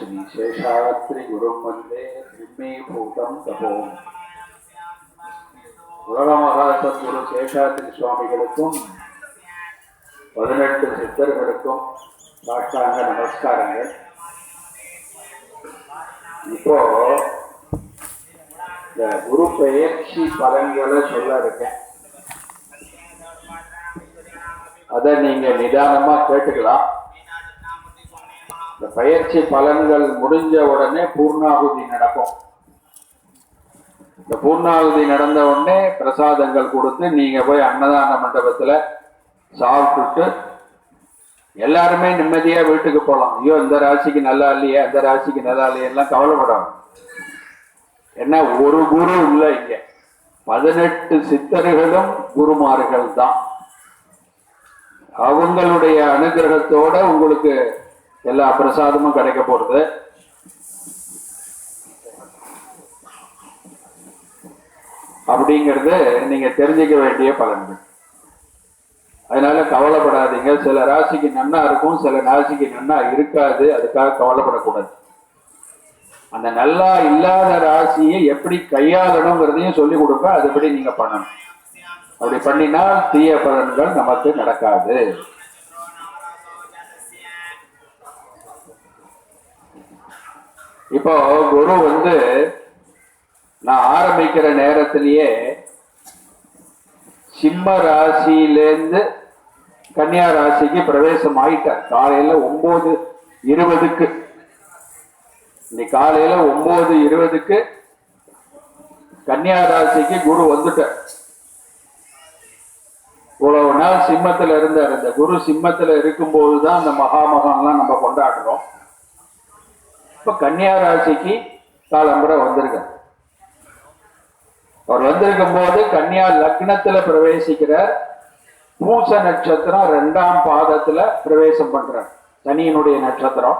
ஸ்ரீ சேஷாத்ரி குரும் வந்தே திம்மே பூதம் தபோம். உலக மகாசத்குரு சேஷாத்ரி சுவாமிகளுக்கும் 18 சித்தர்களுக்கும் சாஷ்டாங்க நமஸ்காரங்கள். இப்போ இந்த குரு பெயர்ச்சி பலன்களை சொல்ல இருக்கேன். அதை நீங்க நிதானமா கேட்டுக்கலாம். இந்த பயிற்சி பலன்கள் முடிஞ்ச உடனே பூர்ணாகுதி நடக்கும். இந்த பூர்ணாகுதி நடந்த உடனே பிரசாதங்கள் கொடுத்து நீங்க போய் அன்னதான மண்டபத்துல சாப்பிட்டுட்டு எல்லாருமே நிம்மதியா வீட்டுக்கு போகலாம். ஐயோ இந்த ராசிக்கு நல்லா இல்லையே, அந்த ராசிக்கு நல்லா இல்லையே எல்லாம் கவலைப்படும். என்ன, ஒரு குரு இல்லை இங்க, 18 சித்தர்களும் குருமார்கள் தான். அவங்களுடைய அனுகிரகத்தோட உங்களுக்கு எல்லா பிரசாதமும் கிடைக்க போறது. அப்படிங்கிறது நீங்க தெரிஞ்சுக்க வேண்டிய பலன்கள். அதனால கவலைப்படாதீங்க. சில ராசிக்கு நன்னா இருக்கும், சில ராசிக்கு நன்னா இருக்காது. அதுக்காக கவலைப்படக்கூடாது. அந்த நல்லா இல்லாத ராசியை எப்படி கையாளணுங்கிறதையும் சொல்லி கொடுப்பேன். அதுபடி நீங்க பண்ணணும். அப்படி பண்ணினால் தீய பலன்கள் நமக்கு நடக்காது. இப்போ குரு நான் ஆரம்பிக்கிற நேரத்திலேயே சிம்ம ராசியிலேருந்து கன்னியா ராசிக்கு பிரவேசம் ஆயிட்டார். காலையில 9:20 இன்னைக்கு காலையில 9:20 கன்னியா ராசிக்கு குரு வந்துட்டார். இவ்வளவு நாள் சிம்மத்துல இருந்தார். இந்த குரு சிம்மத்துல இருக்கும்போதுதான் அந்த மகாமகம்லாம் நம்ம கொண்டாடுறோம். இப்ப கன்னியா ராசிக்கு காலம்புரை வந்திருக்கார். அவர் வந்திருக்கும் போது கன்னியா லக்னத்துல பிரவேசிக்கிறார். பூச நட்சத்திரம் 2ஆம் பாதத்துல பிரவேசம் பண்றார். சனியினுடைய நட்சத்திரம்.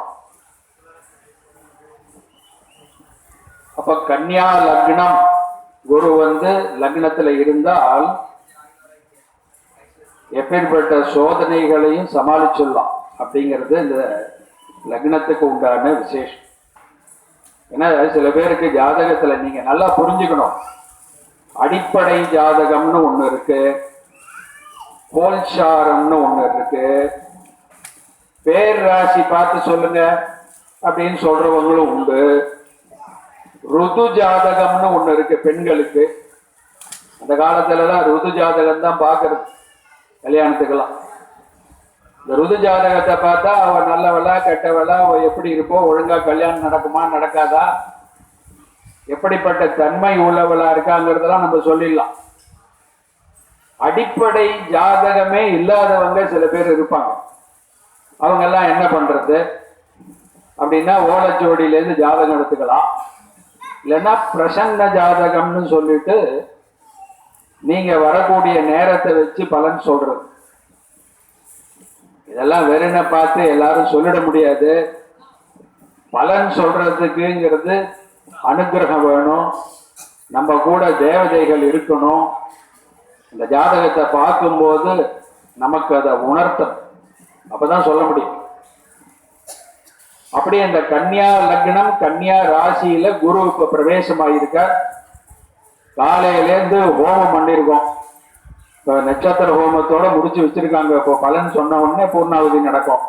அப்ப கன்னியா லக்னம் குரு லக்னத்துல இருந்தால் எப்பேற்பட்ட சோதனைகளையும் சமாளிச்சிடலாம். அப்படிங்கிறது இந்த லக்னத்துக்கு உண்டான விசேஷம். ஏன்னா சில பேருக்கு ஜாதகத்துல நீங்க நல்லா புரிஞ்சுக்கணும். அடிப்படை ஜாதகம்னு ஒண்ணு இருக்கு, கோல்சாரம்னு ஒண்ணு இருக்கு. பேர் ராசி பார்த்து சொல்லுங்க அப்படின்னு சொல்றவங்களும் உண்டு. ருது ஜாதகம்னு ஒண்ணு இருக்கு பெண்களுக்கு. அந்த காலத்துலலாம் ருது ஜாதகம் தான் பாக்குறது கல்யாணத்துக்கெல்லாம். இந்த ருது ஜாதகத்தை பார்த்தா அவ நல்லவளா கெட்டவளா, அவ எப்படி இருப்போ, ஒழுங்கா கல்யாணம் நடக்குமா நடக்காதா, எப்படிப்பட்ட தன்மை உள்ளவளா இருக்காங்கிறதெல்லாம் நம்ம சொல்லிடலாம். அடிப்படை ஜாதகமே இல்லாதவங்க சில பேர் இருப்பாங்க. அவங்க எல்லாம் என்ன பண்றது அப்படின்னா ஓலைச்சுவடியிலேருந்து ஜாதகம் எடுத்துக்கலாம். இல்லைன்னா பிரசன்ன ஜாதகம்னு சொல்லிட்டு நீங்க வரக்கூடிய நேரத்தை வச்சு பலன் சொல்றது. இதெல்லாம் வெறுன பார்த்து எல்லாரும் சொல்லிட முடியாது. பலன் சொல்றதுக்குங்கிறது அனுகிரகம் வேணும். நம்ம கூட தேவதைகள் இருக்கணும். இந்த ஜாதகத்தை பார்க்கும்போது நமக்கு அதை உணர்த்தணும். அப்பதான் சொல்ல முடியும். அப்படி அந்த கன்னியா லக்னம் கன்னியா ராசியில குரு இப்ப பிரவேசமாயிருக்கார். காலையிலேருந்து ஹோமம் பண்ணிருக்கோம். இப்ப நட்சத்திர ஹோமத்தோட முடிச்சு வச்சிருக்காங்க. இப்போ பலன் சொன்ன உடனே பூர்ணாவதி நடக்கும்.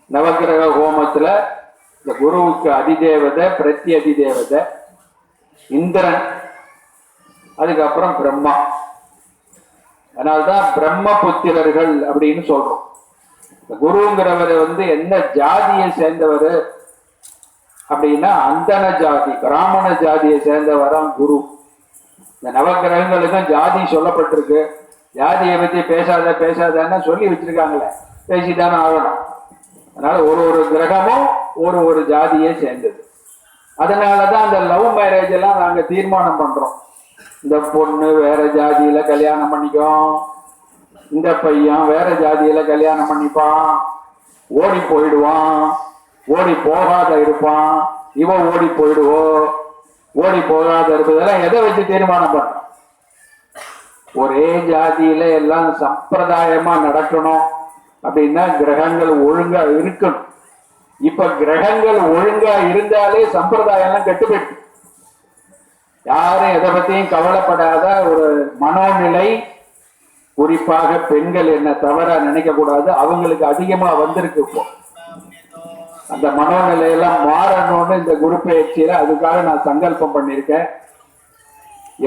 நவகிரக ஹோமத்துல இந்த குருவுக்கு அதிதேவதை பிரத்தி அதிதேவதை இந்திரன், அதுக்கப்புறம் பிரம்மா. அதனால்தான் பிரம்ம புத்திரர்கள் அப்படின்னு சொல்றோம். இந்த குருங்கிறவர் என்ன ஜாதியை சேர்ந்தவர் அப்படின்னா அந்தன ஜாதி, பிராமண ஜாதியை சேர்ந்தவராம் குரு. இந்த நவகிரகங்களுக்கும் ஜாதி சொல்லப்பட்டிருக்கு. ஜாதியை பத்தி பேசாதன்னு சொல்லி வச்சிருக்காங்களே, பேசித்தானே ஆகணும். அதனால ஒரு கிரகமும் ஒரு ஜாதியை சேர்ந்தது. அதனாலதான் அந்த லவ் மேரேஜ் எல்லாம் நாங்க தீர்மானம் பண்றோம். இந்த பொண்ணு வேற ஜாதியில கல்யாணம் பண்ணிக்கும், இந்த பையன் வேற ஜாதியில கல்யாணம் பண்ணிப்பான், ஓடி போயிடுவான், ஓடி போகாத இருப்பான், இவ ஓடி போயிடுவோ, ஓடி போகாத இருப்பதெல்லாம் எதை வச்சு தீர்மானம் பண்றோம்? ஒரே ஜாதியில எல்லாம் சம்பிரதாயமா நடக்கணும் அப்படின்னா கிரகங்கள் ஒழுங்கா இருக்கணும். இப்ப கிரகங்கள் ஒழுங்கா இருந்தாலே சம்பிரதாயம் எல்லாம் கெட்டுப்பட்டு யாரும் எதை பத்தியும் கவலைப்படாத ஒரு மனோநிலை, குறிப்பாக பெண்கள் என்ன தவறா நினைக்க கூடாது, அவங்களுக்கு அதிகமா வந்திருக்கு. இப்போ அந்த மனோநிலையெல்லாம் மாறணும்னு இந்த குரு பயிற்சியில அதுக்காக நான் சங்கல்பம் பண்ணியிருக்கேன்.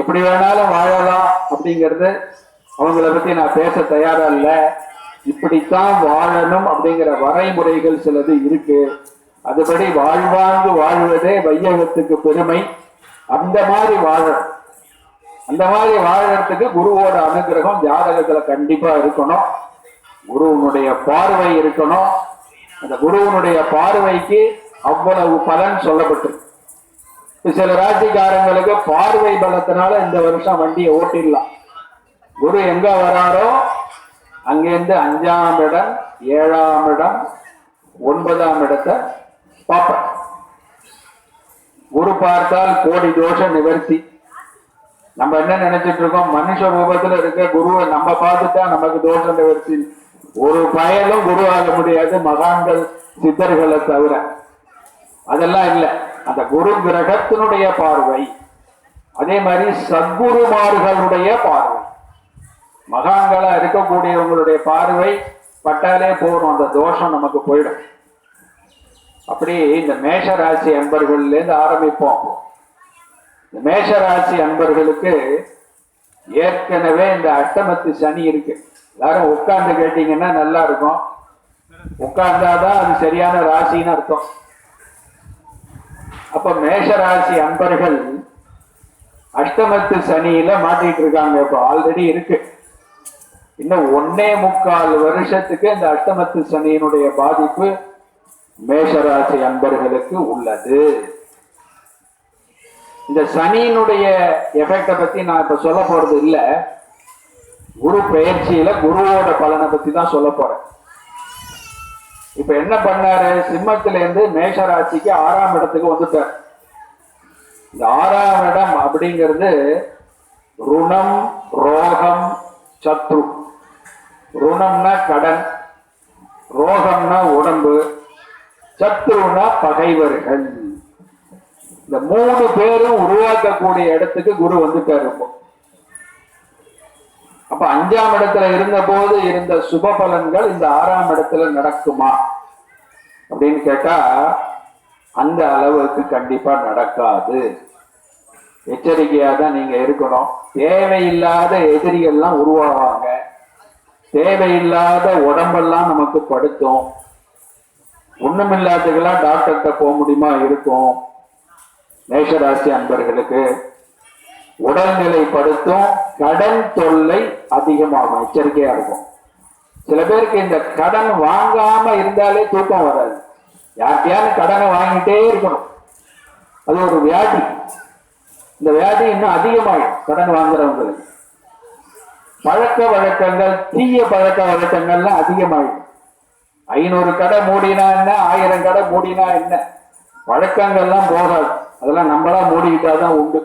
எப்படி வேணாலும் வாழலாம் அப்படிங்கிறது அவங்கள பத்தி நான் பேச தயாரா இல்லை. இப்படித்தான் வாழணும் அப்படிங்கிற வரைமுறைகள் சிலது இருக்கு. அதுபடி வாழ்வாங்கு வாழ்வதே வையகத்துக்கு பெருமை. அந்த மாதிரி வாழணும். அந்த மாதிரி வாழறதுக்கு குருவோட அனுகிரகம் ஜாதகத்துல கண்டிப்பா இருக்கணும். குருவனுடைய பார்வை இருக்கணும். அந்த குருவனுடைய பார்வைக்கு அவ்வளவு பலன் சொல்லப்பட்டிருக்கு. சில ராசிக்காரங்களுக்கு பார்வை பலத்தினால இந்த வருஷம் வண்டியை ஓட்டிடலாம். குரு எங்க வராரோ அங்கிருந்து 5ஆம் இடம், 7ஆம் இடம், 9ஆம் இடத்தை பார்ப்பேன். குரு பார்த்தால் கோடி தோஷ நிவர்த்தி. நம்ம என்ன நினைச்சிட்டு இருக்கோம், மனுஷ ரூபத்துல இருக்க குருவை நம்ம பார்த்துட்டா நமக்கு தோஷ நிவர்த்தி. ஒரு பயனும் குரு ஆக முடியாது மகான்கள் சித்தர்களை தவிர. அதெல்லாம் இல்லை. அந்த குரு கிரகத்தினுடைய பார்வை, அதே மாதிரி சத்குருமார்களுடைய பார்வை, மகான்களா இருக்கக்கூடியவங்களுடைய பார்வை பட்டாலே போறோம், அந்த தோஷம் நமக்கு போயிடும். அப்படி இந்த மேஷராசி அன்பர்கள்ல இருந்து ஆரம்பிப்போம். இந்த மேஷராசி அன்பர்களுக்கு ஏற்கனவே இந்த அஷ்டமத்து சனி இருக்கு. எல்லாரும் உட்கார்ந்து கேட்டீங்கன்னா நல்லா இருக்கும். உட்கார்ந்தாதான் அது சரியான ராசின்னு அர்த்தம். அப்ப மேஷராசி அன்பர்கள் அஷ்டமத்து சனியில மாட்டிட்டு இருக்காங்க. இப்போ ஆல்ரெடி இருக்கு. இன்னும் 1.25 வருஷத்துக்கு இந்த அஷ்டமத்து சனியினுடைய பாதிப்பு மேஷராசி அன்பர்களுக்கு உள்ளது. இந்த சனியினுடைய எஃபெக்டை பத்தி நான் இப்ப சொல்ல போறது இல்ல. குரு பெயர்ச்சியில குருவோட பலனை பத்தி தான் சொல்ல போறேன். இப்ப என்ன பண்ணாரு, சிம்மத்தில இருந்து மேஷராசிக்கு 6ஆம் இடத்துக்கு வந்துட்டார். இந்த 6ஆம் இடம் அப்படிங்கிறது ருணம், ரோகம், சத்ரு. ருணம்னா கடன், ரோகம்னா உடம்பு, சத்ருனா பகைவர்கள். இந்த 3 பேரும் உருவாக்கக்கூடிய இடத்துக்கு குரு வந்துட்டாரு. அப்ப 5ஆம் இடத்துல இருந்த போது இருந்த சுப பலன்கள் இந்த 6ஆம் இடத்துல நடக்குமா அப்படின்னு கேட்டா அந்த அளவுக்கு கண்டிப்பா நடக்காது. எச்சரிக்கையா தான் நீங்க இருக்கணும். தேவையில்லாத எதிரிகள்லாம் உருவாவாங்க. தேவையில்லாத உடம்பெல்லாம் நமக்கு படுத்தும். ஒண்ணுமில்லாததுக்கெல்லாம் டாக்டர்கிட்ட போக முடியுமா இருக்கும். மேஷராசி அன்பர்களுக்கு உடல்நிலை படுத்தும், கடன் தொல்லை அதிகமாகும். எச்சரிக்கையா இருக்கும். சில பேருக்கு இந்த கடன் வாங்காம இருந்தாலே தூக்கம் வராது. யார்கிட்டயாவது கடனை வாங்கிட்டே இருக்கணும். அது ஒரு வியாதி. இந்த வியாதி இன்னும் அதிகமாகும் கடன் வாங்குறவங்களுக்கு. பழக்க வழக்கங்கள், தீய பழக்க வழக்கங்கள்லாம் அதிகமாகும். 500 கடை மூடினா என்ன, 1000 கடை மூடினா என்ன, பழக்கங்கள்லாம் போகாது. அதெல்லாம் நம்மளா மூடிக்கிட்டாதான் உண்டு.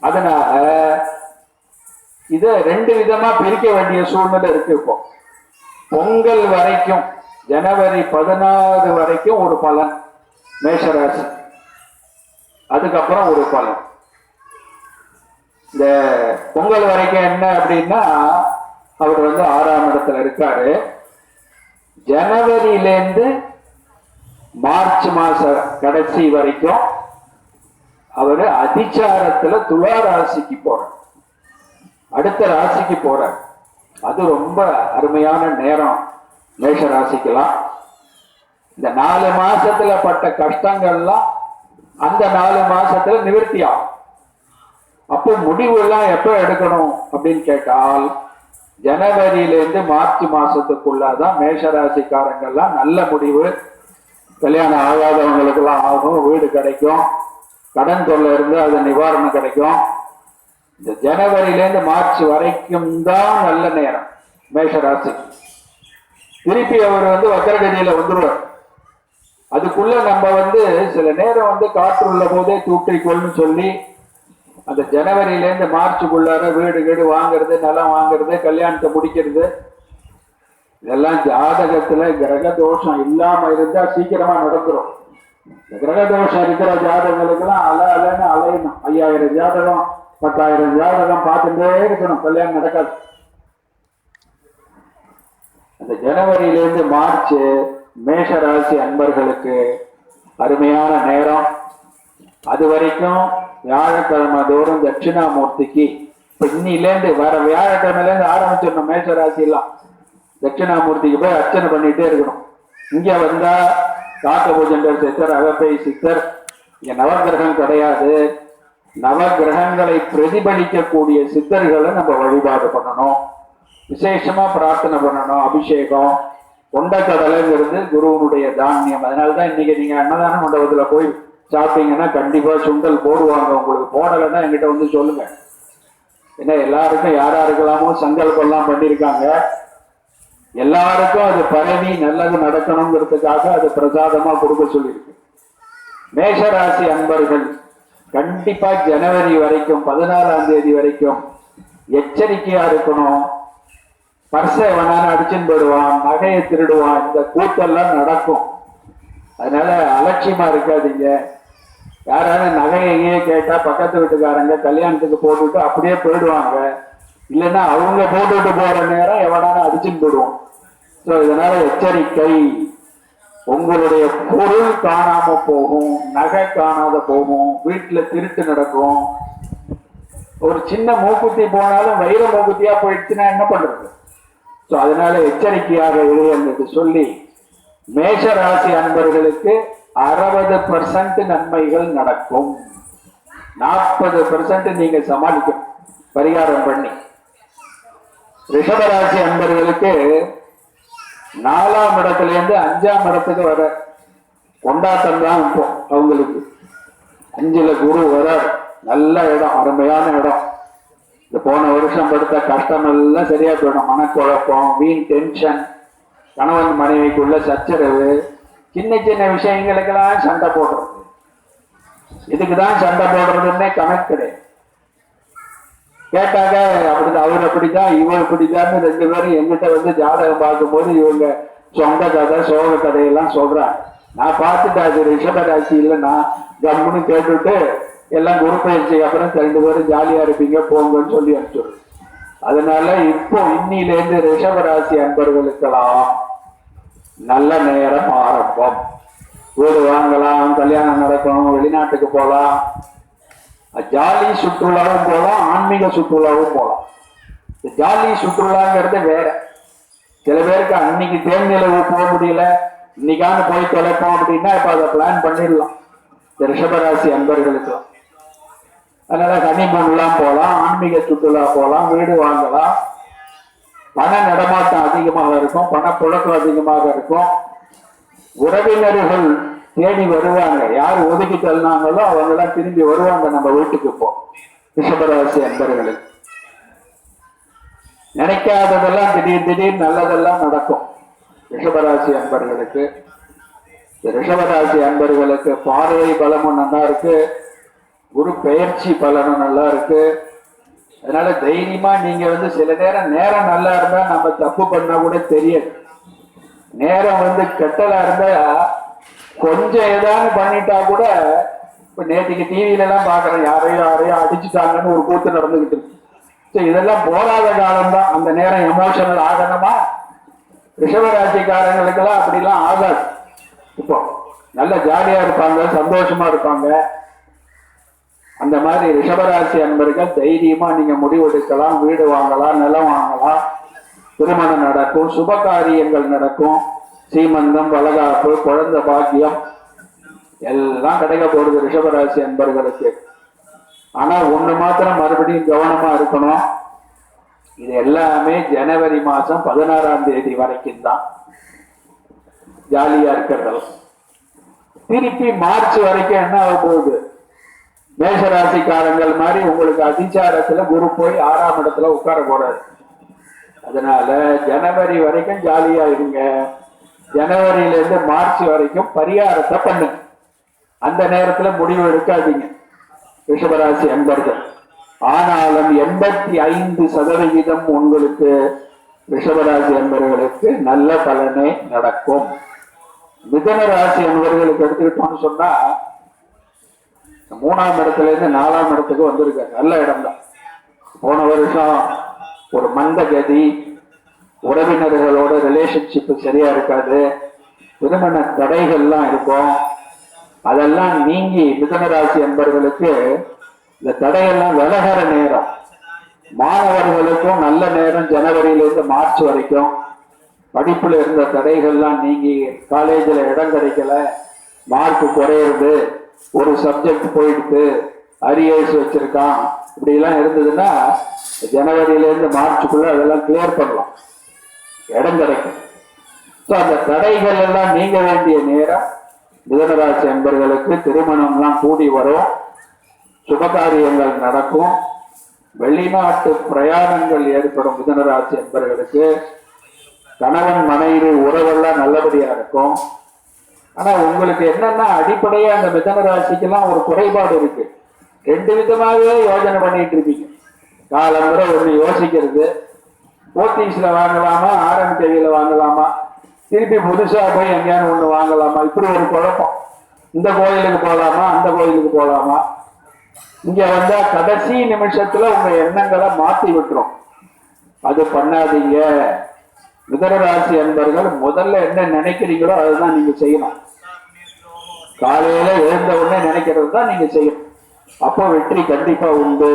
அதனால இத 2 விதமா பிரிக்க வேண்டிய சூழ்நிலை இருக்கு. இப்போ பொங்கல் வரைக்கும், ஜனவரி 16 வரைக்கும் ஒரு பலன் மேஷராசி, அதுக்கப்புறம் ஒரு பலன். இந்த பொங்கல் வரைக்கும் என்ன அப்படின்னா, அவர் 6ஆம் இடத்துல இருக்காரு. ஜனவரியிலேருந்து மார்ச் மாச கடைசி வரைக்கும் அவரு அதிச்சாரத்துல துலா ராசிக்கு போறார். அடுத்த ராசிக்கு போறார். அது ரொம்ப அருமையான நேரம் மேஷ ராசிக்கலாம். இந்த 4 மாசத்துல பட்ட கஷ்டங்கள்லாம் அந்த 4 மாசத்துல நிவர்த்தி ஆகும். அப்போ முடிவு எல்லாம் எப்ப எடுக்கணும் அப்படின்னு கேட்டால் ஜனவரியிலேருந்து மார்ச் மாசத்துக்குள்ளதான் மேஷராசிக்காரங்கள்லாம் நல்ல முடிவு. கல்யாணம் ஆகாதவங்களுக்கு எல்லாம் ஆகும், வீடு கிடைக்கும், கடன் தொல்லை இருந்து அது நிவாரணம் கிடைக்கும். இந்த ஜனவரியிலேருந்து மார்ச் வரைக்கும் தான் நல்ல நேரம் மேஷராசி. திருப்பி அவர் வக்கரகதியில வந்துடுவார். அதுக்குள்ள நம்ம சில நேரம் காற்றுள்ள போதே தூற்றிக்கொள்னு சொல்லி அந்த ஜனவரியிலேருந்து மார்ச்சுக்குள்ளார வீடு வாங்குறது, நிலம் வாங்குறது, கல்யாணத்தை முடிக்கிறது, இதெல்லாம் ஜாதகத்துல கிரக தோஷம் இல்லாம இருந்தா சீக்கிரமா நடந்துரும். இந்த கிரக தோஷம் இருக்கிற ஜாதகங்களுக்கெல்லாம் அலைன்னு அலையணும். 5000 ஜாதகம் 10,000 ஜாதகம் பார்த்துட்டே இருக்கணும், கல்யாணம் நடக்காது. அந்த ஜனவரியிலிருந்து மார்ச் மேஷராசி அன்பர்களுக்கு அருமையான நேரம். அது வரைக்கும் வியாழக்கிழமை தோறும் தட்சிணாமூர்த்திக்கு இன்னிலேருந்து வர வியாழக்கிழமையிலேருந்து ஆரம்பிச்சிடணும். மேஷராசி எல்லாம் தட்சிணாமூர்த்திக்கு போய் அர்ச்சனை பண்ணிட்டே இருக்கணும். இங்க வந்தா காக்கபூஜண்டர் சித்தர், அகப்பை சித்தர். இங்க நவகிரகம் கிடையாது. நவகிரகங்களை பிரதிபலிக்கக்கூடிய சித்தர்களை நம்ம வழிபாடு பண்ணணும், விசேஷமா பிரார்த்தனை பண்ணணும். அபிஷேகம் கொண்டக்கடலைங்கிறது குருவனுடைய தானியம். அதனாலதான் இன்னைக்கு நீங்க அன்னதான மண்டபத்துல போய் சாப்பிட்டீங்கன்னா கண்டிப்பா சுண்டல் போடுவாங்க. உங்களுக்கு போடலைன்னா என்கிட்ட வந்து சொல்லுங்க. ஏன்னா எல்லாருக்கும் யாராருக்கெல்லாமோ சங்கல்பம் எல்லாம் பண்ணியிருக்காங்க. எல்லாருக்கும் அது பரவி நல்லது நடக்கணுங்கிறதுக்காக அது பிரசாதமா கொடுக்க சொல்லியிருக்கு. மேஷராசி அன்பர்கள் கண்டிப்பா ஜனவரி வரைக்கும் 14ஆம் தேதி வரைக்கும் எச்சரிக்கையா இருக்கணும். பர்சை வேணாலும் அடிச்சுன்னு போடுவான், நகையை திருடுவான், இந்த கூட்டெல்லாம் நடக்கும். அதனால அலட்சியமா இருக்காதீங்க. யாராவது நகையே கேட்டா பக்கத்து வீட்டுக்காரங்க கல்யாணத்துக்கு போட்டுட்டு அப்படியே போயிடுவாங்க. இல்லைன்னா அவங்க போட்டுட்டு போற நேரம் எவனாலும் அடிச்சுன்னு போடுவோம். ஸோ இதனால எச்சரிக்கை. உங்களுடைய பொருள் காணாம போகும், நகை காணாத போகும், வீட்டுல திருட்டு நடக்கும். ஒரு சின்ன மூக்குத்தி போனாலும் வைர மூக்குத்தியா போயிடுச்சுன்னா என்ன பண்றது? ஸோ அதனால எச்சரிக்கையாக இரு என்று சொல்லி மேஷ ராசி அன்பர்களுக்கு 60% நன்மைகள் நடக்கும். 40% நீங்க சமாளிக்கும் பரிகாரம் பண்ணி. ரிஷபராசி அன்பர்களுக்கு 4ஆம் இடத்துல இருந்து 5ஆம் இடத்துக்கு வர கொண்டாட்டம் தான் இப்போ அவங்களுக்கு. 5ல குரு வர நல்ல இடம், அருமையான இடம். இந்த போன வருஷம் படுத்த கஷ்டம் எல்லாம் சரியா போயிடும். மனக்குழப்பம், வீண் டென்ஷன், கணவன் மனைவிக்குள்ள சச்சரவு, சின்ன சின்ன விஷயங்களுக்கெல்லாம் சண்டை போடுறது. இதுக்குதான் சண்டை போடுறதுன்னே கணக்கு கிடையாது. கேட்டாக்க அப்படிதான், அவர் அப்படிதான் இவர் இப்படிதான் 2 பேரும் எங்கிட்ட வந்து ஜாதகம் பார்க்கும்போது இவங்க சொந்த கதை சோக கதையெல்லாம் சொல்றாங்க. நான் பார்த்துட்டு அது ரிஷபராசி இல்லை, நான் கம்முன்னு கேட்டுட்டு எல்லாம் குரு பயிற்சிக்கு அப்புறம் 2 பேரும் ஜாலியா இருப்பீங்க போங்கன்னு சொல்லி அனுப்பிச்சுடுறது. அதனால இப்போ இன்னிலேருந்து ரிஷபராசி அன்பர்களுக்கெல்லாம் நல்ல நேரம் ஆரம்பம். வீடு வாங்கலாம், கல்யாணம் நடக்கும், வெளிநாட்டுக்கு போகலாம், ஜாலி சுற்றுலாவும் போகலாம், ஆன்மீக சுற்றுலாவும் போகலாம். ஜாலி சுற்றுலாங்கிறது வேற. சில பேருக்கு அன்னைக்கு தேர்நிலவு போக முடியல, இன்னைக்கான போய் தொலைப்போம் அப்படின்னா இப்ப அதை பிளான் பண்ணிடலாம் ரிஷபராசி அன்பர்களுக்கெல்லாம். அதனால ஹனிமூன்லாம் போகலாம், ஆன்மீக சுற்றுலா போகலாம், வீடு வாங்கலாம். பண நடமாட்டம் அதிகமாக இருக்கும், பணப்புழக்கம் அதிகமாக இருக்கும். உறவினர்கள் தேடி வருவாங்க. யார் ஒதுக்கி தள்ளினாங்களோ அவங்க எல்லாம் திரும்பி வருவாங்க நம்ம வீட்டுக்கு. இப்போ ரிஷபராசி அன்பர்களுக்கு நினைக்காததெல்லாம் திடீர் நல்லதெல்லாம் நடக்கும். ரிஷபராசி அன்பர்களுக்கு ரிஷபராசி அன்பர்களுக்கு பார்வை பலமும் நல்லா இருக்கு, குரு பெயர்ச்சி பலனும் நல்லா இருக்கு. அதனால தைரியமா நீங்க வந்து சில நேரம் நல்லா இருந்தா நம்ம தப்பு பண்ணா கூட தெரியாது. நேரம் கெட்டலா இருந்தா கொஞ்சம் ஏதாவது பண்ணிட்டா கூட, இப்ப நேற்றுக்கு டிவியில எல்லாம் பாக்குறேன், யாரையும் அடிச்சுட்டாங்கன்னு ஒரு கூத்து நடந்துகிட்டு இருக்கு. இதெல்லாம் போராத காலம்தான். அந்த நேரம் எமோஷனல் ஆகணுமா? ரிஷபராசிக்காரங்களுக்கெல்லாம் அப்படிலாம் ஆகாது. இப்போ நல்ல ஜாலியா இருப்பாங்க, சந்தோஷமா இருப்பாங்க. அந்த மாதிரி ரிஷபராசி அன்பர்கள் தைரியமா நீங்க முடிவெடுக்கலாம். வீடு வாங்கலாம், நிலம் வாங்கலாம், திருமணம் நடக்கும், சுப காரியங்கள் நடக்கும், சீமந்தம், வளகாப்பு, குழந்தை பாக்கியம் எல்லாம் கிடைக்க போடுது ரிஷபராசி அன்பர்களுக்கு. ஆனா ஒண்ணு மாத்திரம் மறுபடியும் கவனமா இருக்கணும். இது எல்லாமே ஜனவரி மாசம் 16ஆம் தேதி வரைக்கும் தான் ஜாலியா இருக்கிறது. திருப்பி மார்ச் வரைக்கும் என்ன ஆக போகுது? மேஷராசிக்காரங்கள் மாதிரி உங்களுக்கு அதிசாரத்துல குரு போய் 6ஆம் இடத்துல உட்கார போறாரு. அதனால ஜனவரி வரைக்கும் ஜாலியா இருங்க. ஜனவரியில இருந்து மார்ச் வரைக்கும் பரிகாரத்தை பண்ணுங்க. அந்த நேரத்துல முடிவு எடுக்காதீங்க ரிஷபராசி அன்பர்கள். ஆனாலும் 85% உங்களுக்கு ரிஷபராசி என்பவர்களுக்கு நல்ல பலனே நடக்கும். மிதுன ராசி என்பவர்களுக்கு எடுத்துக்கிட்டோம்னு சொன்னா 3ஆம் இடத்துல இருந்து 4ஆம் இடத்துக்கு வந்திருக்க நல்ல இடம் தான். போன வருஷம் ஒரு மந்த கதி, உறவினர்களோட ரிலேஷன்ஷிப் சரியா இருக்காது, திருமண தடைகள்லாம் இருக்கும். அதெல்லாம் நீங்கி மிதுன ராசி என்பவர்களுக்கு இந்த தடையெல்லாம் விலகிற நேரம். மாணவர்களுக்கும் நல்ல நேரம், ஜனவரியிலிருந்து மார்ச் வரைக்கும். படிப்புல இருந்த தடைகள்லாம் நீங்கி காலேஜில் இடம் கிடைக்கல, மார்க் குறையிறது, ஒரு சப்ஜெக்ட் போயிடுது, அரியர்ஸ் வச்சிருக்கான், இப்படி எல்லாம் இருந்ததுன்னா ஜனவரியிலிருந்து மார்ச்சுக்குள்ள அதெல்லாம் கிளியர் பண்ணலாம், இடம் கிடைக்கும். ஸோ அந்த தடைகள் எல்லாம் நீங்க வேண்டிய நேரம். மிதுனராசி என்பவர்களுக்கு திருமணம்லாம் கூடி வரும், சுபகாரியங்கள் நடக்கும், வெளிநாட்டு பிரயாணங்கள் ஏற்படும். மிதுனராசி என்பவர்களுக்கு கணவன் மனைவி உறவெல்லாம் நல்லபடியா இருக்கும். ஆனா உங்களுக்கு என்னன்னா அடிப்படையா அந்த மிதுன ராசிக்கெல்லாம் ஒரு குறைபாடு இருக்கு. 2 விதமாகவே யோசனை பண்ணிட்டு இருப்பீங்க. காலம்புற ஒண்ணு யோசிக்கிறது, போத்தீஸ்ல வாங்கலாமா, RMKVல வாங்கலாமா, திருப்பி புதுசா போய் எங்கேயானு ஒண்ணு வாங்கலாமா, இப்படி ஒரு குழப்பம். இந்த கோயிலுக்கு போகலாமா, அந்த கோயிலுக்கு போகலாமா. இங்க வந்தா கடைசி நிமிஷத்துல உங்க எண்ணங்களை மாத்தி விட்டுரும். அது பண்ணாதீங்க. மிதுன ராசி என்பவர்கள் முதல்ல என்ன நினைக்கிறீங்களோ அதுதான் நீங்க செய்யணும். காலையில எழுந்த உடனே நினைக்கிறது தான் நீங்க செய்யணும். அப்போ வெற்றி கண்டிப்பா உண்டு.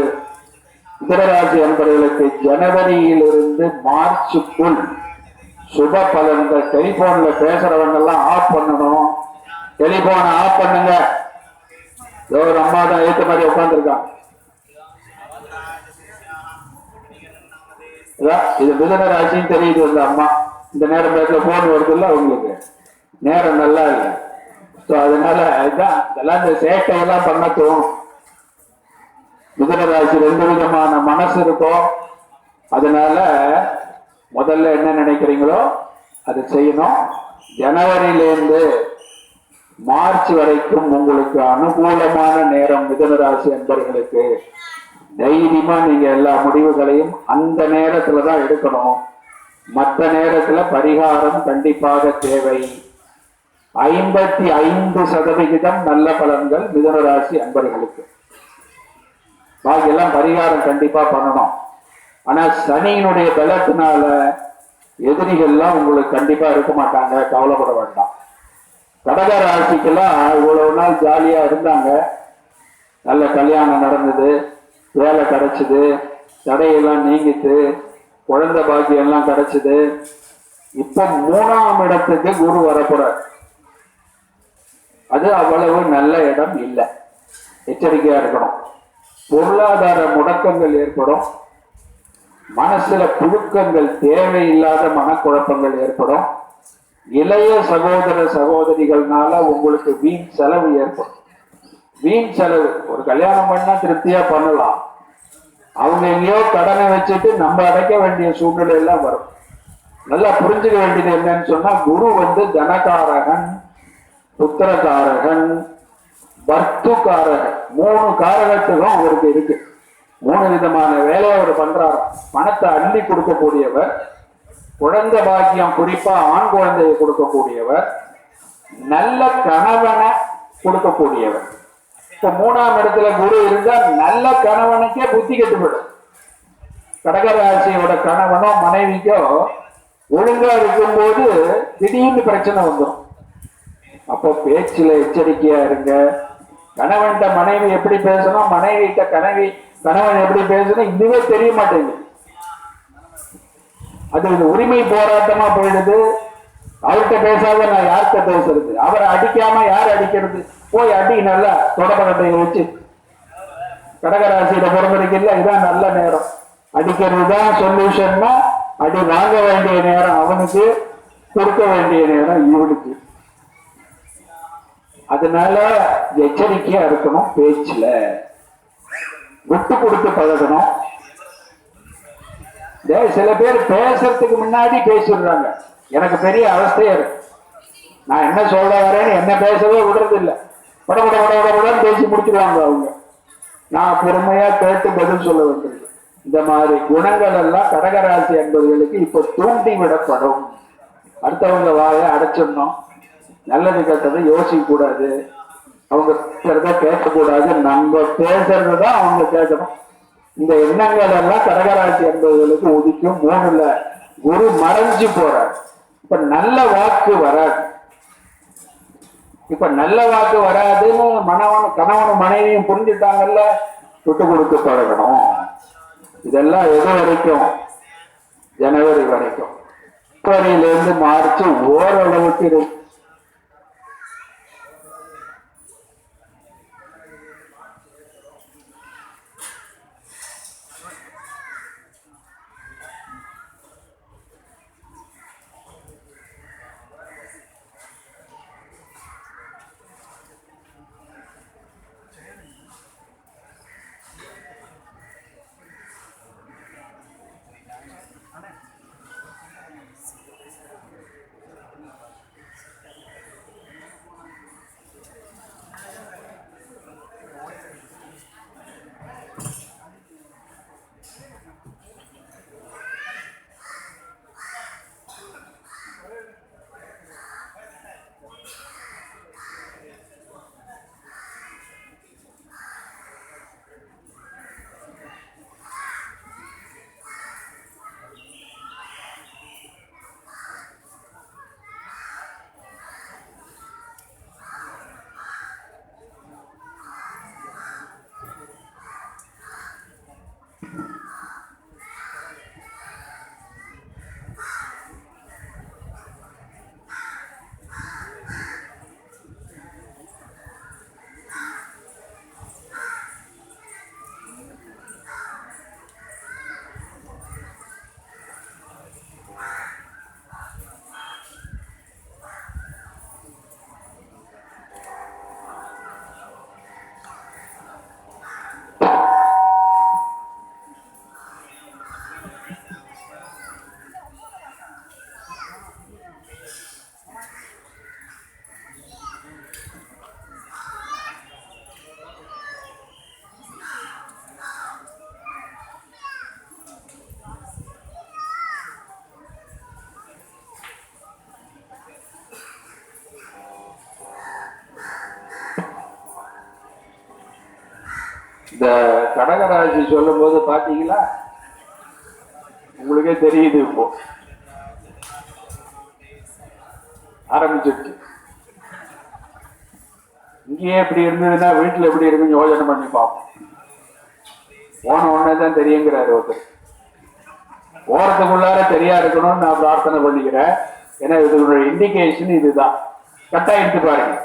மிதுன ராசி என்பவர்களுக்கு ஜனவரியிலிருந்து மார்ச்சுக்குள் சுப பலன்கள். டெலிபோன்ல பேசுறவங்க எல்லாம் ஆஃப் பண்ணணும். டெலிபோனை ஆஃப் பண்ணுங்க. ஒரு அம்மா தான் ஏத்த மாதிரி உட்கார்ந்துருக்காங்க. இது மிதுன ராசின்னு தெரியுது. அந்த அம்மா இந்த நேரம் போன் வருது இல்ல, உங்களுக்கு நேரம் நல்லா இல்லை. ஸோ அதனால இதுதான் இதெல்லாம் இந்த சேட்டையெல்லாம் பண்ண தோணும். மிதுன ராசி 2 விதமான மனசு இருக்கும். அதனால முதல்ல என்ன நினைக்கிறீங்களோ அதை செய்யணும். ஜனவரியிலிருந்து மார்ச் வரைக்கும் உங்களுக்கு அனுகூலமான நேரம். மிதுன ராசி என்பவர்களுக்கு தைரியமா நீங்க எல்லா முடிவுகளையும் அந்த நேரத்துலதான் எடுக்கணும். மற்ற நேரத்துல பரிகாரம் கண்டிப்பாக தேவை. 55% நல்ல பலன்கள் மிதுன ராசி அன்பர்களுக்கு. பாக்கி எல்லாம் பரிகாரம் கண்டிப்பா பண்ணணும். ஆனா சனியினுடைய பலத்தினால எதிரிகள்லாம் உங்களுக்கு கண்டிப்பா இருக்க மாட்டாங்க, கவலைப்பட வேண்டாம். கடக ராசிக்கெல்லாம் இவ்வளவு நாள் ஜாலியா இருந்தாங்க, நல்ல கல்யாணம் நடந்தது, வேலை கிடைச்சது, தடையெல்லாம் நீங்கிட்டு, குழந்தை பாக்கியம் எல்லாம் கிடைச்சது. இப்ப 3ஆம் இடத்துக்கு குரு வரப்போறார். அது அவ்வளவு நல்ல இடம் இல்லை, எச்சரிக்கையா இருக்கணும். பொருளாதார முடக்கங்கள் ஏற்படும், மனசுல புழுக்கங்கள், தேவையில்லாத மனக்குழப்பங்கள் ஏற்படும். இளைய சகோதர சகோதரிகள்னால உங்களுக்கு வீண் செலவு ஏற்படும். வீண் செலவு. ஒரு கல்யாணம் பண்ணா திருப்தியா பண்ணலாம், அவங்க எங்கேயோ கடனை வச்சுட்டு நம்ம அடைக்க வேண்டிய சூழ்நிலை எல்லாம் வரும். நல்லா புரிஞ்சுக்க வேண்டியது என்னன்னு சொன்னா, குரு தனகாரகன், புத்திரகாரகன், பர்த்துக்காரகன். 3 காரகத்துக்கும் அவருக்கு இருக்கு. 3 விதமான வேலையை அவர் பண்றாரு. பணத்தை அள்ளி கொடுக்கக்கூடியவர், குழந்தை பாக்கியம் குறிப்பா ஆண் குழந்தையை கொடுக்கக்கூடியவர், நல்ல கணவனை கொடுக்கக்கூடியவர். இப்ப 3ஆம் இடத்துல குரு இருந்தா நல்ல கணவனுக்கே புத்தி கெட்டுவிடும். கடகராசியோட கணவனோ மனைவிக்கோ ஒழுங்கா இருக்கும்போது திடீர்னு பிரச்சனை வந்துடும். அப்போ பேச்சுல எச்சரிக்கையா இருங்க. கணவன்கிட்ட மனைவி எப்படி பேசணும், மனைவிட்ட கணவன் எப்படி பேசணும், இதுவே தெரிய மாட்டேங்குது. அது உரிமை போராட்டமா போயிடுது. அவர்கிட்ட பேசாத நான் யார்கிட்ட பேசுறது, அவரை அடிக்காம யார் அடிக்கிறது, போய் அடி நல்லா தொடப்படத்தை வச்சு. கடகராசியில பொறுத்தவரைக்கும் இதான் நல்ல நேரம். அடிக்கிறது தான் சொல்யூஷன்னா, அடி வாங்க வேண்டிய நேரம் அவனுக்கு, கொடுக்க வேண்டிய நேரம் இவனுக்கு. அதனால எச்சரிக்கையா இருக்கணும். பேச்சுல விட்டு கொடுத்து பழகணும். சில பேர் பேசுறதுக்கு முன்னாடி பேசிடுறாங்க. எனக்கு பெரிய அவஸ்தையா இருக்கு. நான் என்ன சொல்ல வரேன்னு என்ன பேசவே விடுறது இல்லை. படப்பட பேசி முடிச்சிருவாங்க அவங்க. நான் பொறுமையா கேட்டு பதில் சொல்ல வேண்டியது. இந்த மாதிரி குணங்கள் எல்லாம் கடகராசி என்பவர்களுக்கு இப்ப தூண்டி விடப்படும். அடுத்தவங்க வாயை அடைச்சிடணும், நல்லது கெட்டது யோசிக்க கூடாது, அவங்க பேசுறத கேட்கக்கூடாது, நம்ம பேசுறதுதான் அவங்க கேட்கணும். இந்த எண்ணங்கள் எல்லாம் கடகராசி என்பவர்களுக்கு ஒதுக்கும். 3ல குரு மறைஞ்சு போறார். இப்ப நல்ல வாக்கு வராது. இப்ப நல்ல வாக்கு வராதுன்னு கணவனும் மனைவியும் புரிஞ்சுட்டாங்கல்ல, விட்டு கொடுத்து பழகணும். இதெல்லாம் எது வரைக்கும்? ஜனவரி வரைக்கும். பிப்ரவரியிலிருந்து மார்ச் ஓரளவுக்கு இருக்கு. இந்த கடகராசி சொல்லும் போது பாத்தீங்களா, உங்களுக்கே தெரியுது. இப்போ ஆரம்பிச்சிருச்சு. இங்கேயே எப்படி இருந்ததுன்னா வீட்டுல எப்படி இருக்குன்னு யோசனை பண்ணி பார்ப்போம். போன உடனே தான் தெரியுங்கிறாரு ஒருத்தர். போறதுக்குள்ளார தெரியா இருக்கணும்னு நான் பிரார்த்தனை பண்ணிக்கிறேன். ஏன்னா இதோட இண்டிகேஷன் இதுதான். கரெக்டா எடுத்து பாருங்க.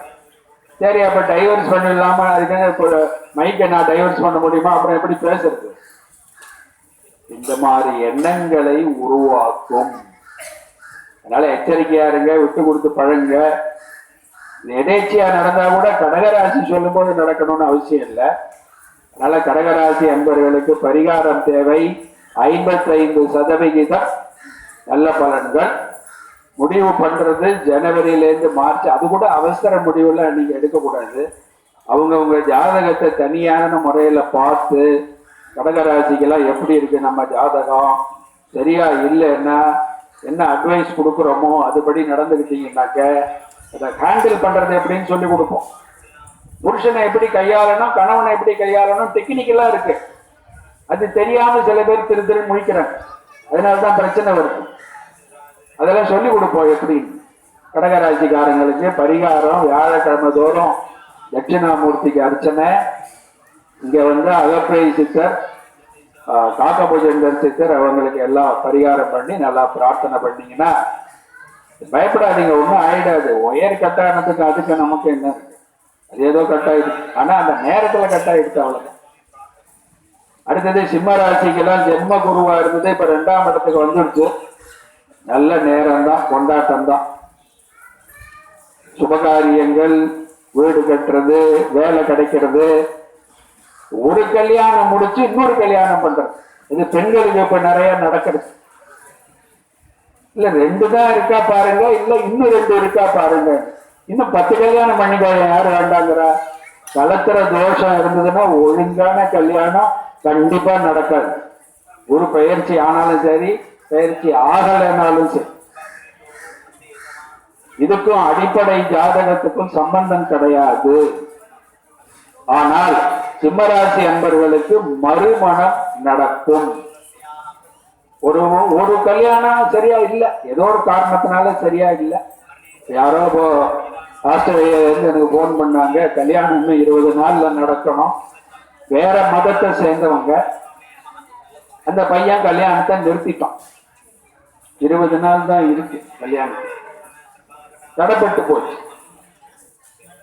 சரி, அப்ப டைவர்ஸ் பண்ணிடலாமா? அதுக்கு மைக்கை நான் டைவர்ஸ் பண்ண முடியுமா? அப்புறம் எப்படி பேசுறது? இந்த மாதிரி எண்ணங்களை உருவாக்கும். அதனால எச்சரிக்கையா இருங்க, விட்டு கொடுத்து பழங்க. எதேச்சியா நடந்தா கூட கடகராசி சொல்லும் போது நடக்கணும்னு அவசியம் இல்லை. அதனால கடகராசி அன்பர்களுக்கு பரிகாரம் தேவை. 55% நல்ல பலன்கள். முடிவு பண்றது ஜனவரியிலேருந்து மார்ச். அது கூட அவசர முடிவுல நீங்க எடுக்கக்கூடாது. அவங்கவுங்க ஜாதகத்தை தனியான முறையில பார்த்து, கடகராசிக்கெல்லாம் எப்படி இருக்கு நம்ம ஜாதகம், சரியா இல்லைன்னா என்ன அட்வைஸ் கொடுக்குறோமோ அதுபடி நடந்துக்கிட்டீங்கன்னாக்க அதை ஹேண்டில் பண்றது எப்படின்னு சொல்லி கொடுப்போம். புருஷனை எப்படி கையாளணும், கணவனை எப்படி கையாளணும், டெக்னிக்கலா இருக்கு. அது தெரியாம சில பேர் திரு முழிக்கிறாங்க. அதனாலதான் பிரச்சனை வருது. அதெல்லாம் சொல்லி கொடுப்போம். எப்படி கடகராசிக்காரங்களுக்கு பரிகாரம் வியாழக்கிழமை தோறும் தட்சிணாமூர்த்திக்கு அர்ச்சனை. இங்க அகப்பை சித்தர், காக்கபுஜங்கர் சித்தர் அவங்களுக்கு எல்லாம் பரிகாரம் பண்ணி நல்லா பிரார்த்தனை பண்ணீங்கன்னா பயப்படாதீங்க, ஒன்றும் ஆயிடாது. உயர் கட்டாயத்துக்கு அதுக்கு நமக்கு என்ன இருக்கு? அது ஏதோ கட்டாயிடுச்சு, ஆனா அந்த நேரத்துல கட்டாயிடுச்சு, அவ்வளவுதான். அடுத்தது சிம்ம ராசிக்கெல்லாம் ஜென்ம குருவா இருந்தது, இப்ப 2ஆம் இடத்துக்கு வந்துருச்சு. நல்ல நேரம் தான், கொண்டாட்டம் தான். சுபகாரியங்கள், வீடு கட்டுறது, வேலை கிடைக்கிறது, ஒரு கல்யாணம் முடிச்சு இன்னொரு கல்யாணம் பண்றது. இது பெண்களுக்கு இப்ப நிறைய நடக்கிறது. இல்ல 2 தான் இருக்கா பாருங்க, இல்ல இன்னும் 2 இருக்கா பாருங்க. இன்னும் 10 கல்யாணம் பண்ணிக்கோ, யாரு வேண்டாங்கிறா? கலத்திர தோஷம் இருந்ததுன்னா ஒழுங்கான கல்யாணம் கண்டிப்பா நடக்காது. குரு பெயர்ச்சி ஆனாலும் சரி, பெயர்ச்சி ஆகலைனாலும் சரி, இதுக்கும் அடிப்படை ஜாதகத்துக்கும் சம்பந்தம் கிடையாது. ஆனால் சிம்மராசி அன்பர்களுக்கு மறுமணம் நடக்கும். ஒரு ஒரு கல்யாணம் சரியா இல்லை, ஏதோ ஒரு காரணத்தினால சரியா இல்லை. யாரோ ஆஸ்திரேலியா இருந்து எனக்கு போன் பண்ணாங்க, கல்யாணம் இன்னும் 20 நாள்ல நடக்கணும், வேற மதத்தை சேர்ந்தவங்க. அந்த பையன் கல்யாணத்தை நிறுத்திட்டான். 20 நாள் தான் இருக்கு கல்யாணம், தடைப்பட்டு போச்சு.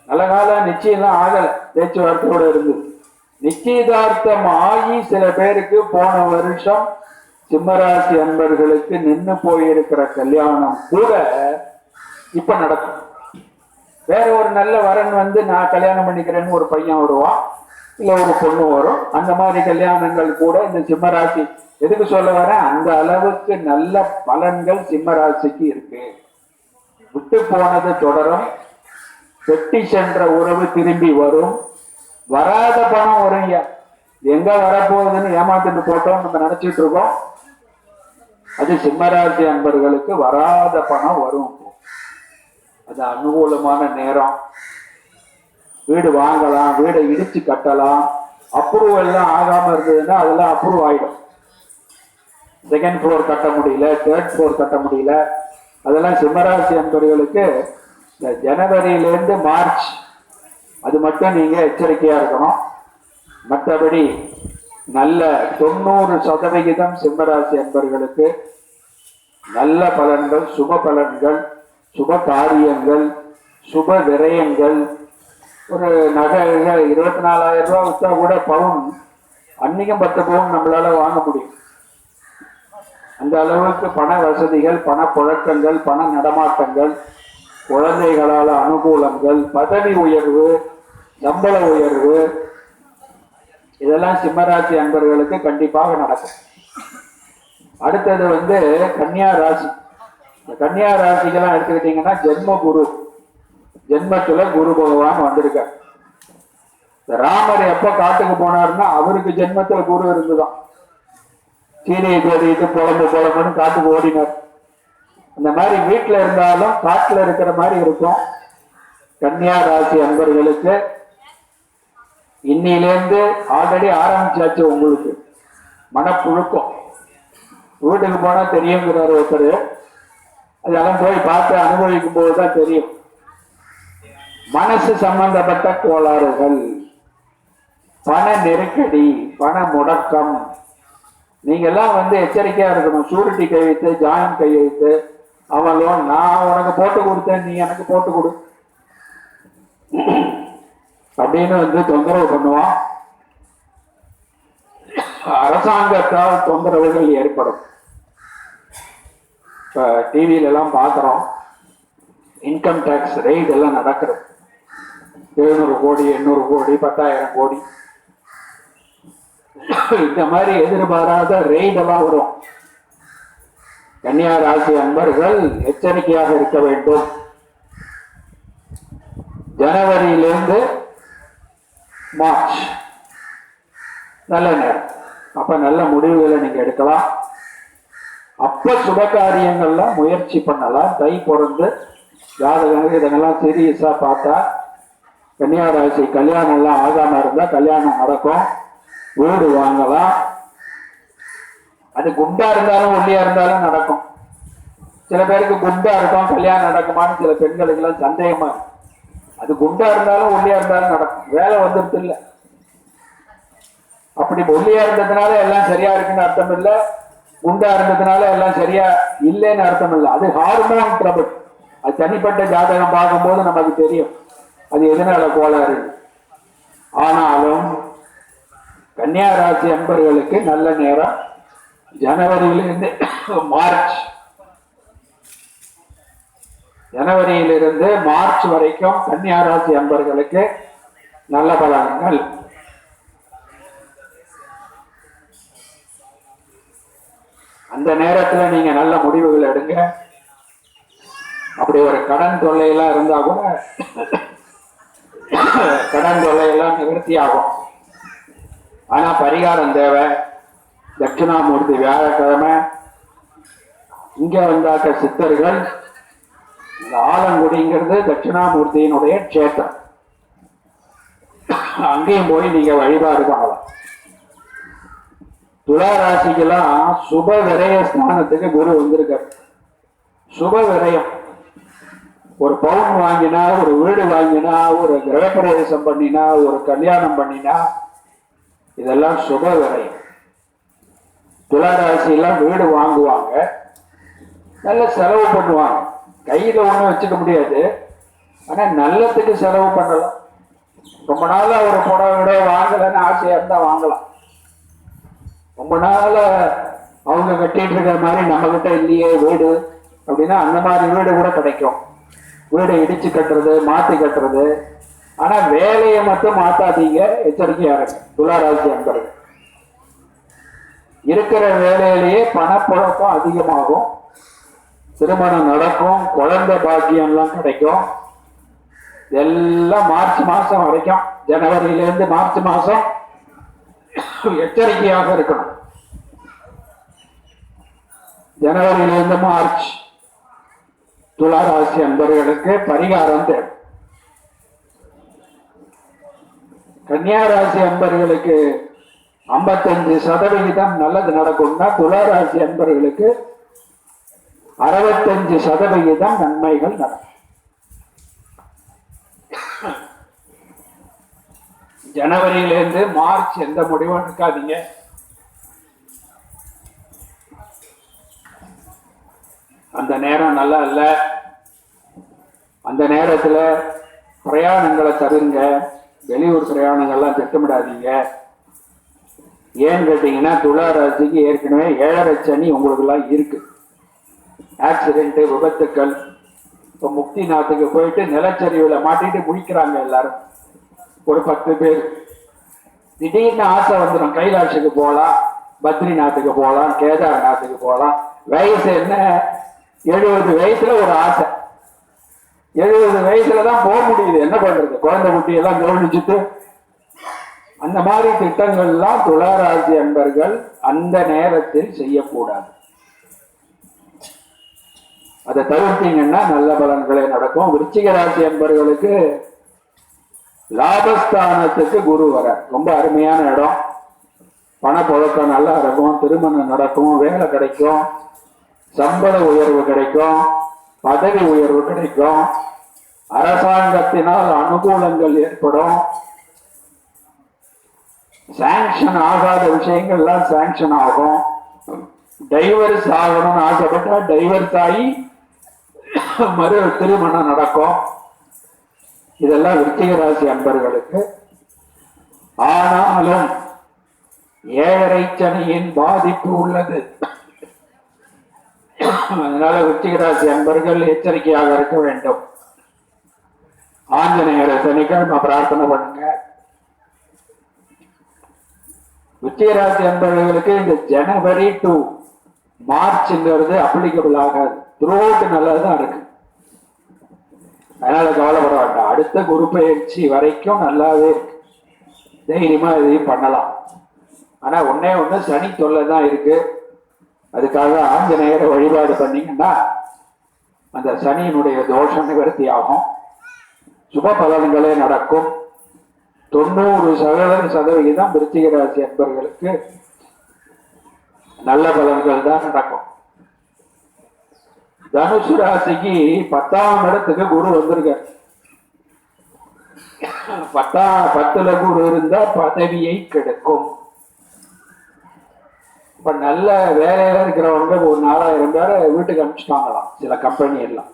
நல்ல காலம் நிச்சயம் ஆகல, பேச்சுவார்த்தையோட இருந்தது. நிச்சயதார்த்தம் ஆகி சில பேருக்கு போன வருஷம் சிம்மராசி அன்பர்களுக்கு நின்று போயிருக்கிற கல்யாணம் கூட இப்ப நடக்கும். வேற ஒரு நல்ல வரன் வந்து நான் கல்யாணம் பண்ணிக்கிறேன்னு ஒரு பையன் வருவான், இல்ல ஒரு பொண்ணு வரும். அந்த மாதிரி கல்யாணங்கள் கூட இந்த சிம்மராசி, எதுக்கு சொல்ல வரேன், அந்த அளவுக்கு நல்ல பலன்கள் சிம்மராசிக்கு இருக்கு. விட்டு போனது தொடரும், வெட்டி சென்ற உறவு திரும்பி வரும், வராத பணம் வரும். எங்க வரப்போகுதுன்னு ஏமாத்திட்டு போட்டோம் நம்ம நினைச்சிட்டு இருக்கோம். அது சிம்மராசி அன்பர்களுக்கு வராத பணம் வரும். அது அனுகூலமான நேரம். வீடு வாங்கலாம், வீடை இடிச்சு கட்டலாம். அப்ரூவ் எல்லாம் ஆகாம இருந்ததுன்னா அதெல்லாம் அப்ரூவ் ஆயிடும். செகண்ட் ஃப்ளோர் கட்ட முடியல, தேர்ட் ஃப்ளோர் கட்ட முடியல, அதெல்லாம் சிம்மராசி அன்பர்களுக்கு இந்த ஜனவரியிலிருந்து மார்ச் அது மட்டும் நீங்க எச்சரிக்கையா இருக்கணும். மற்றபடி நல்ல 90% சிம்மராசி அன்பர்களுக்கு நல்ல பலன்கள், சுப பலன்கள், சுப காரியங்கள், சுப விரயங்கள். ஒரு நகை 24,000 ரூபாய் விற்றா கூட பவுன் அன்னைக்கும் 10 பவுன் நம்மளால வாங்க முடியும். அந்த அளவுக்கு பண வசதிகள், பண புழக்கங்கள், பண நடமாட்டங்கள், குழந்தைகளால் அனுகூலங்கள், பதவி உயர்வு, சம்பள உயர்வு, இதெல்லாம் சிம்மராசி அன்பர்களுக்கு கண்டிப்பாக நடக்கும். அடுத்தது வந்து கன்னியா ராசி. இந்த கன்னியா ராசிக்கெல்லாம் எடுத்துக்கிட்டீங்கன்னா ஜென்ம குரு, ஜென்மத்துல குரு பகவான் வந்திருக்கார். ராமர் எப்ப காட்டுக்கு போனாருன்னா அவருக்கு ஜென்மத்துல குரு இருந்துதான். சீனியை தேடிட்டு புலம்புன்னு காட்டுக்கு ஓடினார். அந்த மாதிரி வீட்டுல இருந்தாலும் காட்டுல இருக்கிற மாதிரி இருக்கும். கன்னியா ராசி அன்பர்களுக்கு இன்னிலேருந்து ஆல்ரெடி ஆரம்பிச்சாச்சு உங்களுக்கு மனப்புழுக்கம். வீட்டுக்கு போனா தெரியுங்கிறார் ஒருத்தர், அதெல்லாம் போய் பார்த்து அனுபவிக்கும் போதுதான் தெரியும். மனசு சம்பந்தப்பட்ட கோளாறுகள், பண நெருக்கடி, பண முடக்கம், நீங்க எல்லாம் வந்து எச்சரிக்கையா இருக்கணும். சூரிட்டி கை வைத்து, ஜாயின் கை வைத்து, அவங்களும் நான் உனக்கு போட்டு கொடுத்தேன், நீ எனக்கு போட்டு கொடு அப்படின்னு வந்து தொந்தரவு பண்ணுவான். அரசாங்கத்தால் தொந்தரவுகள் ஏற்படும். இப்ப டிவியில எல்லாம் பாக்குறோம், இன்கம் டாக்ஸ் ரெய்ட் எல்லாம் நடக்கிறது. 700 கோடி, 800 கோடி, 10,000 கோடி, இந்த மாதிரி எதிர்பாராத ரெய்ட் எல்லாம் வரும். கன்னியா ராசி அன்பர்கள் எச்சரிக்கையாக இருக்க வேண்டும். ஜனவரியிலிருந்து மார்ச் நல்ல நேரம். அப்ப நல்ல முடிவுகளை நீங்க எடுக்கலாம். அப்ப சுப காரியங்கள்லாம் முயற்சி பண்ணலாம். தை பிறந்து ஜாதகங்கள் இதெல்லாம் சீரியஸா பார்த்தா கன்னியா ராசி கல்யாணம் எல்லாம் ஆகாம இருந்தா கல்யாணம் நடக்கும், வீடு வாங்கலாம். அது குண்டா இருந்தாலும் ஒல்லியா இருந்தாலும் நடக்கும். சில பேருக்கு குண்டா இருக்கும், கல்யாணம் நடக்குமான்னு சில பெண்களுக்கு எல்லாம் சந்தேகமா இருக்கு. அது குண்டா இருந்தாலும் ஒல்லியா இருந்தாலும் நடக்கும், வேலை வந்துட்டு இல்லை. அப்படி ஒல்லியா இருந்ததுனால எல்லாம் சரியா இருக்குன்னு அர்த்தம் இல்லை, குண்டா இருந்ததுனால எல்லாம் சரியா இல்லைன்னு அர்த்தம் இல்லை. அது ஹார்மோன் ட்ரபிள். அது தனிப்பட்ட ஜாதகம் பார்க்கும்போது நமக்கு தெரியும் அது எதனால கோளாறு. ஆனாலும் கன்னியா ராசி அன்பர்களுக்கு நல்ல நேரம். ஜனவரியிலிருந்து மார்ச், ஜனவரியிலிருந்து மார்ச் வரைக்கும் கன்னியா ராசி அன்பர்களுக்கு நல்ல பலன்கள். அந்த நேரத்துல நீங்க நல்ல முடிவுகள் எடுங்க. அப்படி ஒரு கடன் தொல்லையெல்லாம் இருந்தா கூட கடன் தொல்லையெல்லாம் நிவர்த்தி ஆகும். ஆனா பரிகாரம் தேவை. தட்சிணாமூர்த்தி வியாழக்கிழமை. இங்க வந்தாக்க சித்தர்கள். இந்த ஆலங்குடிங்கிறது தட்சிணாமூர்த்தியினுடைய கஷேத்திரம். அங்கேயும் போய் நீங்க வழிபாடு பண்ணலாம். துலா ராசிக்கெல்லாம் சுப விரய ஸ்தானத்துக்கு குரு வந்திருக்காரு. சுப விரயம், ஒரு பவுன் வாங்கினா, ஒரு வீடு வாங்கினா, ஒரு கிரகப்பிரவேசம் பண்ணினா, ஒரு கல்யாணம் பண்ணினா, இதெல்லாம் சுப விரயம். துலா ராசியெல்லாம் வீடு வாங்குவாங்க, நல்ல செலவு பண்ணுவாங்க. கையில ஒண்ணும் வச்சுக்க முடியாது, ஆனா நல்லத்துக்கு செலவு பண்ணலாம். ரொம்ப நாளா ஒரு புடவை வாங்கலன்னு ஆசையா இருந்தா வாங்கலாம். ரொம்ப நாள அவங்க கட்டிட்டு இருக்கிற மாதிரி நம்ம கிட்ட இல்லையே வீடு அப்படின்னா அந்த மாதிரி வீடு கூட கிடைக்கும். வீடை இடிச்சு கட்டுறது, மாத்தி கட்டுறது. ஆனா வேலையை மட்டும் மாத்தாதீங்க, எச்சரிக்கையா இருக்கு. துளாராசி அன்பர்கள் இருக்கிற வேலையிலேயே பணப்புழக்கம் அதிகமாகும், திருமணம் நடக்கும், குழந்தை பாக்கியம்லாம் கிடைக்கும். எல்லாம் மார்ச் மாசம் வரைக்கும், ஜனவரியிலிருந்து மார்ச் மாசம் எச்சரிக்கையாக இருக்கணும். ஜனவரியிலிருந்து மார்ச் துளாராசி அன்பர்களுக்கு பரிகாரம் தேவை. கன்னியாராசி அன்பர்களுக்கு 55% நல்லது நடக்கும்னா, துளாராசி அன்பர்களுக்கு 65% நன்மைகள் நடக்கும். ஜனவரியிலிருந்து மார்ச் எந்த முடிவும் எடுக்காதீங்க. அந்த நேரம் நல்லா இல்ல. அந்த நேரத்துல பிரயாணங்களை தவிருங்க. வெளியூர் பிரயாணங்கள்லாம் திட்டமிடாதீங்க. ஏன்னு கேட்டீங்கன்னா, துளாராசிக்கு ஏற்கனவே 7.5 சனி உங்களுக்கு எல்லாம் இருக்கு. ஆக்சிடென்ட், விபத்துக்கள். இப்ப முக்தி நாட்டுக்கு போயிட்டு நிலச்சரிவுல மாட்டிட்டு முடிக்கிறாங்க எல்லாரும், ஒரு 10 பேர். திடீர்னு ஆசை வந்துடும், கைலாஷுக்கு போகலாம், பத்ரிநாத்துக்கு போகலாம், கேதார்நாத்துக்கு போகலாம். வயசு என்ன, 70 வயசுல ஒரு ஆசை. 70 வயசுலதான் போக முடியுது, என்ன பண்றது, குழந்தை குட்டி எல்லாம் கவனிச்சுட்டு. அந்த மாதிரி திட்டங்கள்லாம் துளாராசி அன்பர்கள் அந்த நேரத்தில் செய்யக்கூடாது. அதை தவிர்த்தீங்கன்னா நல்ல பலன்களே நடக்கும். விருச்சிக ராசி அன்பர்களுக்கு லாபஸ்தானத்துக்கு குரு வர ரொம்ப அருமையான இடம். பணப்புழக்கம் நல்லா இருக்கும், திருமணம் நடக்கும், வேலை கிடைக்கும், சம்பள உயர்வு கிடைக்கும், பதவி உயர்வு கிடைக்கும், அரசாங்கத்தினால் அனுகூலங்கள் ஏற்படும். சாங்ஷன் ஆகாத விஷயங்கள்லாம் சாங்ஷன் ஆகும். டைவர்ஸ் ஆகணும்னு ஆசைப்பட்டா டைவர்ஸ் ஆகி மறு திருமணம் நடக்கும். இதெல்லாம் விருச்சிக ராசி அன்பர்களுக்கு. ஆனாலும் 7.5 சனியின் பாதிப்பு உள்ளது. அதனால விருச்சிக ராசி அன்பர்கள் எச்சரிக்கையாக இருக்க வேண்டும். ஆஞ்சநேயரை சனிக்கிழமை பிரார்த்தனை பண்ணுங்க. விருச்சிக ராசி அன்பர்களுக்கு இந்த ஜனவரி டு மார்ச்ங்கிறது அப்ளிகபிள் ஆகாது. த்ரூஅவுட் நல்லதுதான் இருக்கு, அதனால கவலைப்பட வேண்டாம். அடுத்த குரு பயிற்சி வரைக்கும் நல்லாவே இருக்கு, தைரியமா இதையும் பண்ணலாம். ஆனா ஒன்னே ஒண்ணு, சனி தொல்லை தான் இருக்கு. அதுக்காக ஆஞ்சநேயரை வழிபாடு பண்ணீங்கன்னா அந்த சனியினுடைய தோஷம் நிவர்த்தி ஆகும், சுப பலன்களே நடக்கும். 90% விருச்சிக ராசி அன்பர்களுக்கு நல்ல பலன்கள் தான் நடக்கும். தனுசு ராசிக்கு 10ஆம் இடத்துக்கு குரு வந்திருக்கார். 10ல குரு இருந்தா பதவியை கெடுக்கும். இப்ப நல்ல வேலையில இருக்கிறவங்க ஒரு 4000 பேரை வீட்டுக்கு அனுப்பிச்சிட்டாங்களாம் சில கம்பெனி எல்லாம்.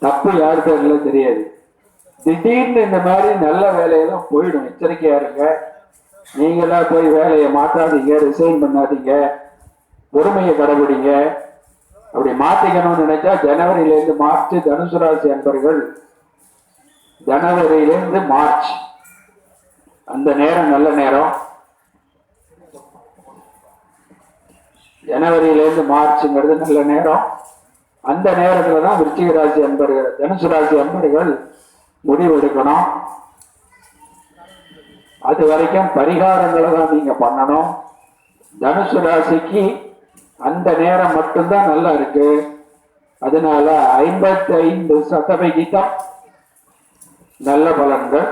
தப்பு யாரு பேர்ல தெரியாது. திடீர்னு இந்த மாதிரி நல்ல வேலையெல்லாம் போயிடும், எச்சரிக்கையா இருங்க. நீங்களா போய் வேலையை மாற்றாதீங்க, ரிசைன் பண்ணாதீங்க, பொறுமையை கடைபிடிங்க. அப்படி மாத்திக்கணும்னு நினைச்சா ஜனவரியிலிருந்து மார்ச் தனுசு ராசி அன்பர்கள், ஜனவரியிலிருந்து மார்ச் அந்த நேரம் நல்ல நேரம். ஜனவரியிலிருந்து மார்ச்ங்கிறது நல்ல நேரம். அந்த நேரத்துலதான் விருச்சிக ராசி அன்பர்கள், தனுசு ராசி அன்பர்கள் முடிவு எடுக்கணும். அது வரைக்கும் பரிகாரங்களை தான் நீங்க பண்ணணும். தனுசு ராசிக்கு அந்த நேரம் மட்டும்தான் நல்லா இருக்கு. அதனால 55% நல்ல பலன்கள்.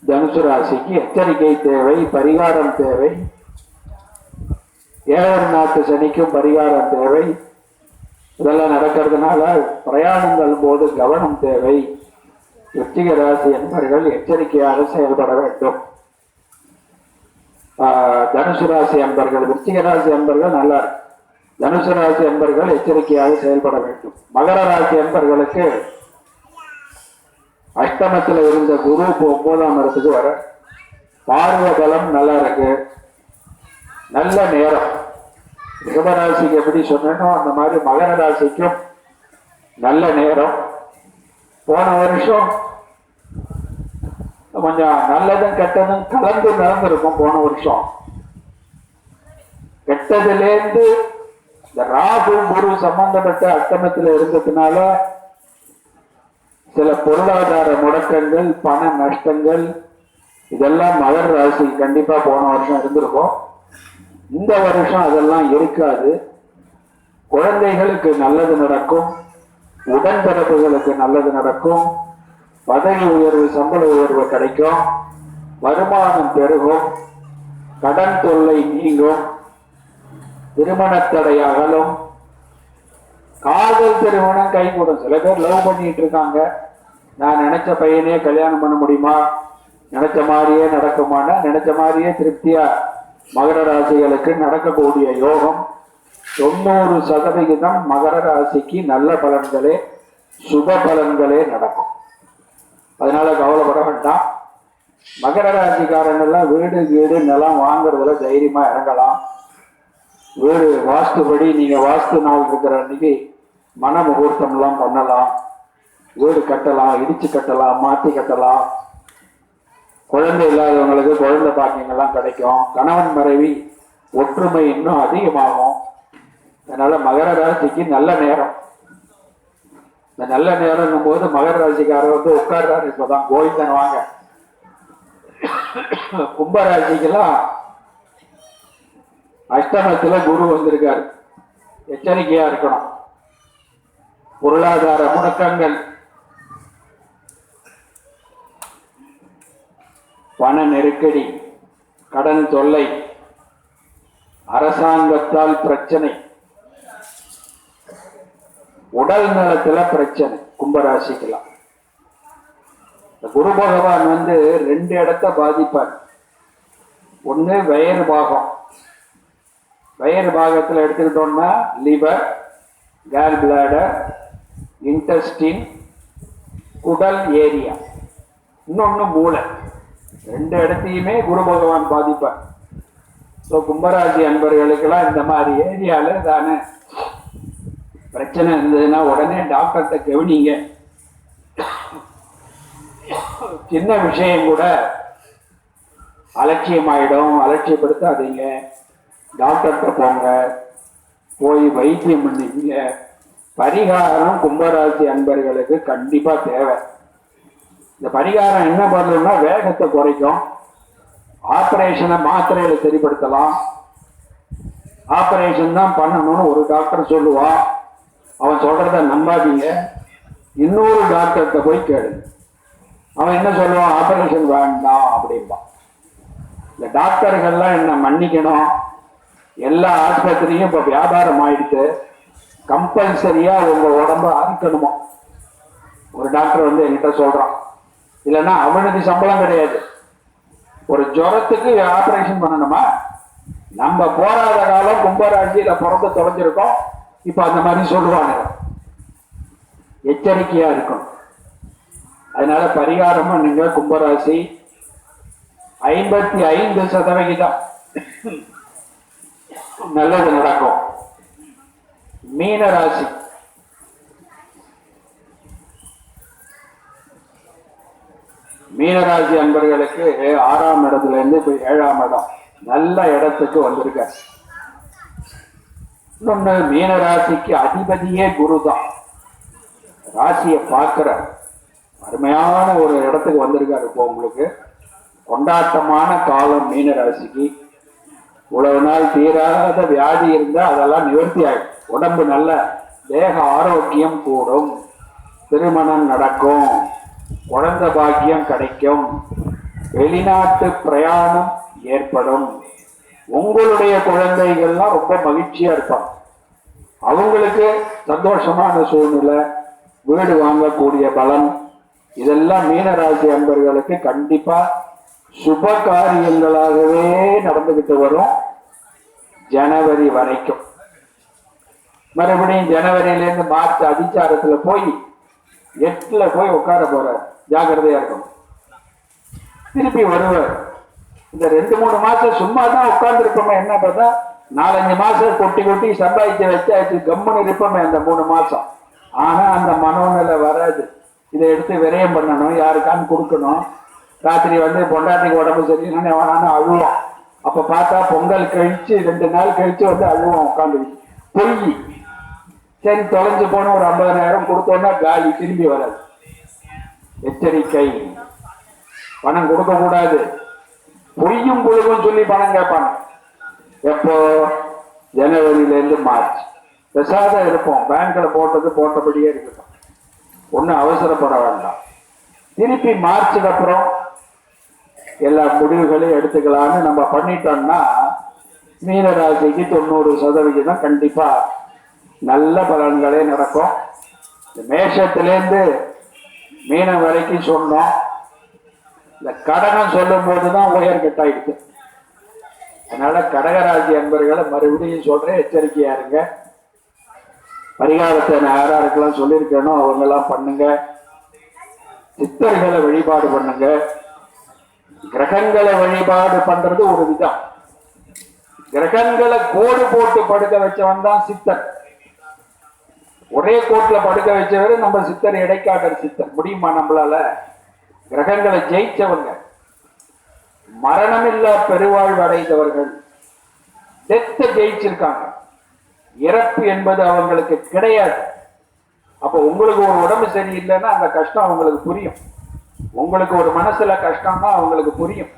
தனுசு ராசிக்கு எச்சரிக்கை தேவை, பரிகாரம் தேவை. ஏழரை நாட்டு சனிக்கும் பரிகாரம் தேவை. இதெல்லாம் நடக்கிறதுனால பிரயாணங்கள் போது கவனம் தேவை. விருச்சிக ராசி என்பவர்கள் எச்சரிக்கையாக செயல்பட வேண்டும். தனுசு ராசி அன்பர்கள், விருச்சிக ராசி அன்பர்கள் நல்லா இருக்கு. தனுசு ராசி அன்பர்கள் எச்சரிக்கையாக செயல்பட வேண்டும். மகர ராசி அன்பர்களுக்கு அஷ்டமத்தில் இருந்த குரு 9ஆம் இடத்துக்கு வர பார்வ பலம் நல்லா இருக்கு. நல்ல நேரம். ரிஷபராசிக்கு எப்படி சொன்னோ அந்த மாதிரி மகர ராசிக்கும் நல்ல நேரம். போன வருஷம் கொஞ்சம் நல்லதும் கெட்டதும் கலந்து நடந்திருக்கும். போன வருஷம் கெட்டதுலேருந்து இந்த ராகு குரு சம்பந்தப்பட்ட அட்டமத்தில் இருந்ததுனால சில பொருளாதார முடக்கங்கள், பண நஷ்டங்கள், இதெல்லாம் மகர ராசி கண்டிப்பா போன வருஷம் இருந்திருக்கும். இந்த வருஷம் அதெல்லாம் இருக்காது. குழந்தைகளுக்கு நல்லது நடக்கும், உடன்பிறப்புகளுக்கு நல்லது நடக்கும், பதவி உயர்வு, சம்பள உயர்வு கிடைக்கும், வருமானம் பெருகும், கடன் தொல்லை நீங்கும், திருமணத்தடை அகலும், காதல் திருமணம் கைகூடும். சில பேர் லவ் பண்ணிட்டு இருக்காங்க, நான் நினைச்ச பையனே கல்யாணம் பண்ண முடியுமா, நினைச்ச மாதிரியே நடக்குமானா, நினைச்ச மாதிரியே திருப்தியா மகர ராசிகளுக்கு நடக்கக்கூடிய யோகம் 90% மகர ராசிக்கு நல்ல பலன்களே, சுப பலன்களே நடக்கும். அதனால கவலைப்பட வேண்டாம். மகர ராசிக்காரங்கெல்லாம் வீடு வீடு நிலம் வாங்குறதுல தைரியமா இறங்கலாம். வீடு வாஸ்துபடி நீங்க வாஸ்து நாள் இருக்கிற அன்னைக்கு மன முகூர்த்தம் எல்லாம் பண்ணலாம். வீடு கட்டலாம், இடிச்சு கட்டலாம், மாற்றி கட்டலாம். குழந்தை இல்லாதவங்களுக்கு குழந்தை பாக்கியங்கள்லாம் கிடைக்கும். கணவன் மனைவி ஒற்றுமை இன்னும் அதிகமாகும். அதனால மகர ராசிக்கு நல்ல நேரம். இந்த நல்ல நேரம் போது மகர ராசிக்காரர் வந்து உட்கார்றாரு. இப்பதான் கோவிந்தன் வாங்க. கும்பராசிக்கெல்லாம் அஷ்டமத்துல குரு வந்திருக்காரு. எச்சரிக்கையா இருக்கணும். பொருளாதார முடக்கங்கள், பண நெருக்கடி, கடன் தொல்லை, அரசாங்கத்தால் பிரச்சனை, உடல் நலத்துல பிரச்சனை கும்பராசிக்கலாம். குரு பகவான் வந்து 2 இடத்தை பாதிப்பார். ஒண்ணு வயிறு பாகம். வயிறு பாகத்துல எடுத்துக்கிட்டோம்னா லிவர், கேல் பிளாடர், இன்டெஸ்டின், குடல் ஏரியா, இன்னொன்னு மூளை. 2 இடத்தையுமே குரு பகவான் பாதிப்பார். ஸோ கும்பராசி அன்பர்களுக்கெல்லாம் இந்த மாதிரி ஏரியால தானே பிரச்சனை இருந்ததுன்னா உடனே டாக்டர்கிட்ட கவனிங்க. சின்ன விஷயம் கூட அலட்சியமாயிடும். அலட்சியப்படுத்தாதீங்க. டாக்டர்கிட்ட போங்க, போய் வைத்தியம் பண்ணிங்க. பரிகாரம் கும்பராசி அன்பர்களுக்கு கண்டிப்பா தேவை. இந்த பரிகாரம் என்ன பண்ணணும்னா வேகத்தை குறைக்கும். ஆபரேஷனை மாத்திரையில சரிப்படுத்தலாம். ஆபரேஷன் தான் பண்ணணும்னு ஒரு டாக்டர் சொல்லுவான். அவன் சொல்றத நம்பாதீங்க. இன்னொரு டாக்டர்கிட்ட போய் கேளு. அவன் என்ன சொல்லுவான், ஆபரேஷன் வேண்டாம் அப்படின்பான். இந்த டாக்டர்கள்லாம் என்ன மன்னிக்கணும். எல்லா ஆஸ்பத்திரியும் இப்ப வியாபாரம் ஆயிடுச்சு. கம்பல்சரியா உங்க உடம்ப அறுக்கணுமோ. ஒரு டாக்டர் வந்து என்கிட்ட சொல்றான். இல்லைன்னா அவனுக்கு சம்பளம் கிடையாது. ஒரு ஜுரத்துக்கு ஆபரேஷன் பண்ணணுமா? நம்ம போராத காலம் கும்பராசியில பிறந்து தொலைஞ்சிருக்கோம். இப்ப அந்த மாதிரி சொல்லுவாங்க. எச்சரிக்கையா இருக்கும். அதனால பரிகாரமும் நீங்க கும்பராசி 55% நல்லது நடக்கும். மீன ராசி மீனராசி அன்பர்களுக்கு 6ஆம் இடத்துல இருந்து இப்ப 7ஆம் இடம் நல்ல இடத்துக்கு வந்திருக்க. இன்னொன்னு மீனராசிக்கு அதிபதியே குரு தான். ராசியை பார்க்கிற அருமையான ஒரு இடத்துக்கு வந்திருக்காரு. இப்போ உங்களுக்கு கொண்டாட்டமான காலம் மீனராசிக்கு. இவ்வளவு நாள் தீராத வியாதி இருந்தா அதெல்லாம் நிவர்த்தி ஆகும். உடம்பு நல்ல தேக ஆரோக்கியம் கூடும், திருமணம் நடக்கும், குழந்தை பாக்கியம் கிடைக்கும், வெளிநாட்டு பிரயாணம் ஏற்படும். உங்களுடைய குழந்தைகள்லாம் ரொம்ப மகிழ்ச்சியா இருப்பாங்க. அவங்களுக்கு சந்தோஷமான சூழ்நிலை, வீடு வாங்கக்கூடிய பலன், இதெல்லாம் மீனராசி அன்பர்களுக்கு கண்டிப்பா சுப காரியங்களாகவே நடந்துகிட்டு வரும் ஜனவரி வரைக்கும். மறுபடியும் ஜனவரியிலேருந்து மார்ச் அதிச்சாரத்துல போய் 8ல போய் உட்கார போறார். ஜாக்கிரதையா இருக்கும். திருப்பி வருவார். இந்த 2-3 மாசம் சும்மா தான் உட்கார்ந்து இருப்போமே, என்ன பார்த்தா 4-5 மாசம் கொட்டி கொட்டி சம்பாதிச்சு வச்சாச்சு, கம்முன்னு இருப்போமே அந்த 3 மாசம். ஆனா அந்த மனோநிலை வராது. இதை எடுத்து விரயம் பண்ணணும், யாருக்கான்னு கொடுக்கணும். ராத்திரி வந்து பொண்டாட்டிக்கு உடம்பு சரியில்லைன்னு வேணான்னு அழுவோம். அப்ப பார்த்தா பொங்கல் கழிச்சு 2 நாள் கழிச்சு வந்து அழுவோம் உட்காந்து. பொய். சரி தொலைஞ்சு போன ஒரு 50,000 கொடுத்தோன்னா காலி, திரும்பி வராது. எச்சரிக்கை, பணம் கொடுக்க கூடாது. பொய்யும் பொழுதும் சொல்லி பணம் கேட்பாங்க. எப்போ? ஜனவரியிலேருந்து மார்ச். பெசாத இருப்போம், பேங்க்ல போட்டது போட்டபடியே இருக்கட்டும், ஒன்னும் அவசரப்பட வேண்டாம். திருப்பி மார்ச்சுக்கு அப்புறம் எல்லா முடிவுகளையும் எடுத்துக்கலான்னு நம்ம பண்ணிட்டோம்னா மீனராசிக்கு 90% கண்டிப்பா நல்ல பலன்களே நடக்கும். மேஷத்திலேருந்து மீனம் வரைக்கும் சொன்னோம். இந்த கடனம் சொல்லும் போதுதான் உயர் கட்டாயிடுது. அதனால கடகராசி அன்பர்களை மறுபடியும் சொல்றேன், எச்சரிக்கையா இருங்க. பரிகாரத்தை யாராருக்கெல்லாம் சொல்லியிருக்கேனோ அவங்க எல்லாம் பண்ணுங்க. சித்தர்களை வழிபாடு பண்ணுங்க. கிரகங்களை வழிபாடு பண்றது ஒரு விதம். கிரகங்களை கோடு போட்டு படுக்க வச்சவன் தான் சித்தர். ஒரே கோட்டுல படுக்க வச்சவரு நம்ம சித்தர், இடைக்காட்டர் சித்தர். முடியுமா நம்மளால? கிரகங்களை ஜெயிச்சவங்க, மரணமில்லா பெருவாழ்வு அடைந்தவர்கள், டெத்தை ஜெயிச்சிருக்காங்க. இறப்பு என்பது அவங்களுக்கு கிடையாது. அப்ப உங்களுக்கு ஒரு உடம்பு சரியில்லைன்னா அந்த கஷ்டம் அவங்களுக்கு புரியும். உங்களுக்கு ஒரு மனசுல கஷ்டம்னா அவங்களுக்கு புரியும்.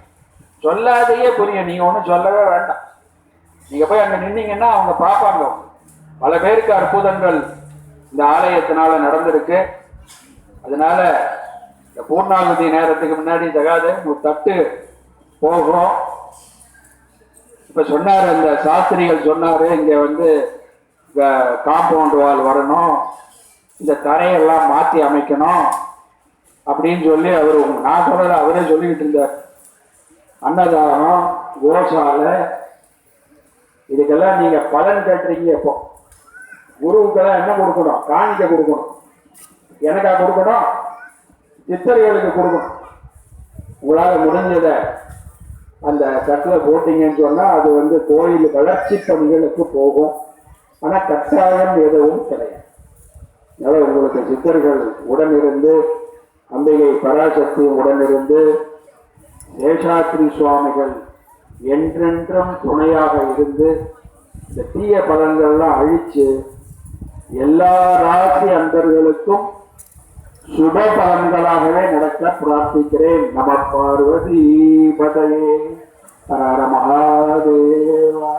சொல்லாதையே புரியும். நீங்க ஒன்றும் சொல்லவே வேண்டாம். நீங்க போய் அங்க நின்னீங்கன்னா அவங்க பார்ப்பாங்க. பல பேருக்கு அற்புதங்கள் இந்த ஆலயத்தினால நடந்திருக்கு. அதனால இந்த பூர்ணாகுதி நேரத்துக்கு முன்னாடி தகாத ஒரு தட்டு போகும். இப்ப சொன்னாரு, அந்த சாஸ்திரிகள் சொன்னாரு, இங்க வந்து காம்பவுண்ட் வால் வரணும், இந்த தரையெல்லாம் மாற்றி அமைக்கணும் அப்படின்னு சொல்லி அவரு, நான் சொல்ற அவரே சொல்லிக்கிட்டு இருந்தார். அன்னதானம், கோசாலை, இதுக்கெல்லாம் நீங்க பலன் கேட்டுறீங்க. இப்போ குருவுக்கெல்லாம் என்ன கொடுக்கணும்? காணிக்க கொடுக்கணும். எனக்கா கொடுக்கணும்? சித்தர்களுக்கு கொடுக்கணும். உங்களால முடிஞ்சத அந்த தட்டில் போட்டீங்கன்னு சொன்னா அது வந்து கோயில் வளர்ச்சி பணிகளுக்கு போகும். ஆனா கட்டாயம் எதுவும் கிடையாது. அதனால உங்களுக்கு சித்தர்கள் உடனிருந்து, அம்பிகை பராசக்தி உடனிருந்து, சேஷாத்ரி சுவாமிகள் என்றென்றும் துணையாக இருந்து இந்த தீய பலன்கள்லாம் அழிச்சு எல்லா ராசி அன்பர்களுக்கும் சுப பலன்களாகவே நடக்க பிரார்த்திக்கிறேன். நம பார்வதி பதயே ஹர மகாதேவா.